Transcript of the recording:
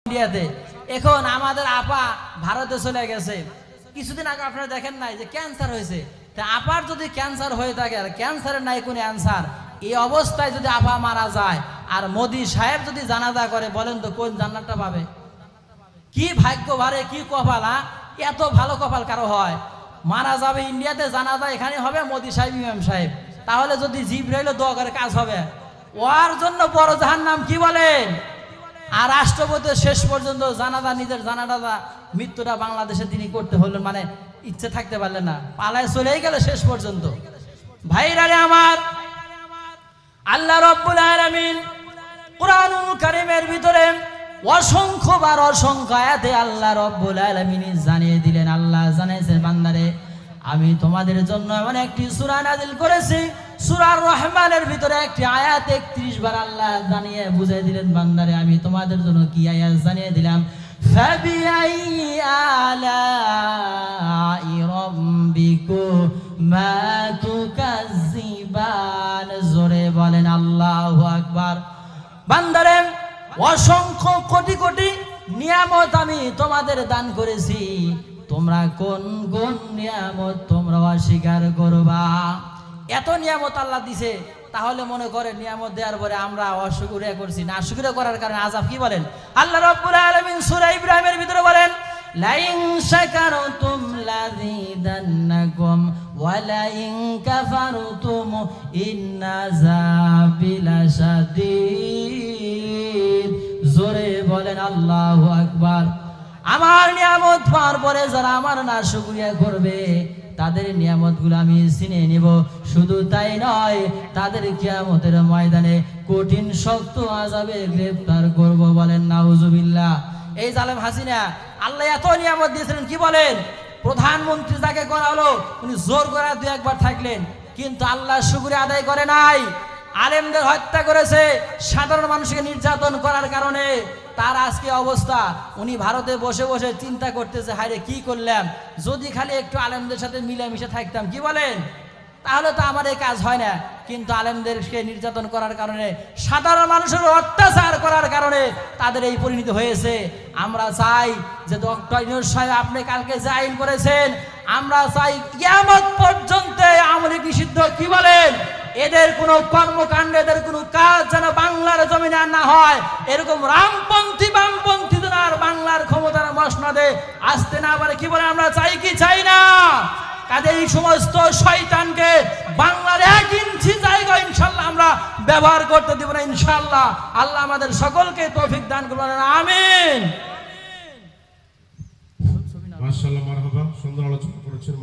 ইন্ডিয়াতে। এখন আমাদের আপা ভারতে চলে গেছে। কিছুদিন আগে আপনারা দেখেন নাই যে ক্যান্সার হয়েছে। তা আপার যদি ক্যান্সার হয়ে থাকে আর ক্যান্সারের নাই কোনো অ্যান্সার, এই অবস্থায় যদি আপা মারা যায় আর মোদি সাহেব যদি জানাজা করে, বলেন তো কোন জান্নাতটা পাবে? কি ভাগ্য ভারে, কি কপাল! এত ভালো কপাল কারো হয়? মারা যাবে ইন্ডিয়াতে, জানাজা এখানে হবে, মোদি সাহেব ইমাম সাহেব। তাহলে যদি জিবরাইল দোয়া করে কাজ হবে। ওর জন্য বড় জাহান্নাম, কি বলেন? আর রাষ্ট্রপতি শেষ পর্যন্ত জানাজা, নিজের জানাজা মৃত্যুটা বাংলাদেশে তিনি করতে হলেন, মানে ইচ্ছে থাকতে পারলেন না, পালায় চলেই গেল শেষ পর্যন্ত। ভাইরারে আমার, আল্লাহ রাব্বুল আলামিন কুরআনুল কারীমের ভিতরে অসংখ্যবার অসংখ্য আয়াতে আল্লাহ রাব্বুল আলামিন জানিয়ে দিলেন। আল্লাহ জানাইছেন, বান্দারে আমি তোমাদের জন্য এমন একটি সূরা নাযিল করেছি। সূরা রহমানের ভিতরে একটি আয়াত 31 বার আল্লাহ জানিয়ে বুঝিয়ে দিলেন, বান্দারে আমি তোমাদের জন্য কি আয়াত জানিয়ে দিলাম। ফাবিআইয়ি আলাই রাব্বিকুমা তুকাজ্জিবান। জোরে বলেন আল্লাহু আকবার। বান্দারে অসংখ্য কোটি কোটি নিয়ামত আমি তোমাদের দান করেছি, তোমরা কোন কোন নিয়ামত তোমরা অস্বীকার করবা? এত নিয়ামত আল্লাহ দিছে, তাহলে মনে করে নিয়ামত দেওয়ার পরে আমরা অশুকরিয়া করছি, না শুকরিয়া করার কারণে আযাব। কি বলেন? আল্লাহ রাব্বুল আলামিন সূরা ইব্রাহিমের ভিতরে বলেন, লাইন শাকারতুম লাযীদান্নাকুম ওয়া লাইন কাফারতুম ইন্না আযাবি লাশাদীদ। জোরে বলেন আল্লাহু আকবার। আমার নিয়ামত পাওয়ার পরে যারা আমার না শুকরিয়া করবে, তাদের নিয়ামতগুলো আমি ছিনিয়ে নিব। শুধু তাই নয়, তাদের কিয়ামতের ময়দানে কঠিন শক্ত আযাবে গ্রেফতার করব। বলেন নাউজুবিল্লাহ। এই জালেম হাসিনা আল্লাহ এত নিয়ামত দিয়েছিলেন, কি বলেন? প্রধানমন্ত্রী যাকে করা হলো, উনি জোর করে 2-1 বার থাকলেন, কিন্তু আল্লাহ শুকরিয়া আদায় করে নাই। আলেমদের হত্যা করেছে, সাধারণ মানুষকে নির্যাতন করার কারণে তার আজকে অবস্থা। উনি ভারতে বসে বসে চিন্তা করতেছে, হায়রে কি করলাম, যদি খালি একটু আলেমদের সাথে মিলেমিশে থাকতাম। কি বলেন? তাহলে তো আমার এই কাজ হয় না। কিন্তু আলেমদেরকে নির্যাতন করার কারণে, সাধারণ মানুষের অত্যাচার করার কারণে তাদের এই পরিণতি হয়েছে। আমরা চাই যে ডক্টর ইউনূস সাহেব আপনি কালকে যে আইন করেছেন, আমরা চাই কিয়ামত পর্যন্ত আমলি নিষিদ্ধ। কি বলেন? এদের কোনো কর্মকাণ্ড, এদের কোনো কাজ যেন বাংলার জমিনে না হয়। এরকম রামপন্থী বামপন্থী যেন আর বাংলার ক্ষমতার মসনদে আসতে না পারে। কি বলে? আমরা চাই কি চাই না? কাজে এই সমস্ত শয়তানকে বাংলার 1 ইঞ্চি জায়গা ইনশাআল্লাহ আমরা ব্যবহার করতে দেব না ইনশাআল্লাহ। আল্লাহ আমাদের সকলকে তৌফিক দান করুন, আমিন। মাশাআল্লাহ, মারহাবা। সুন্দর আলোচনা করেছেন।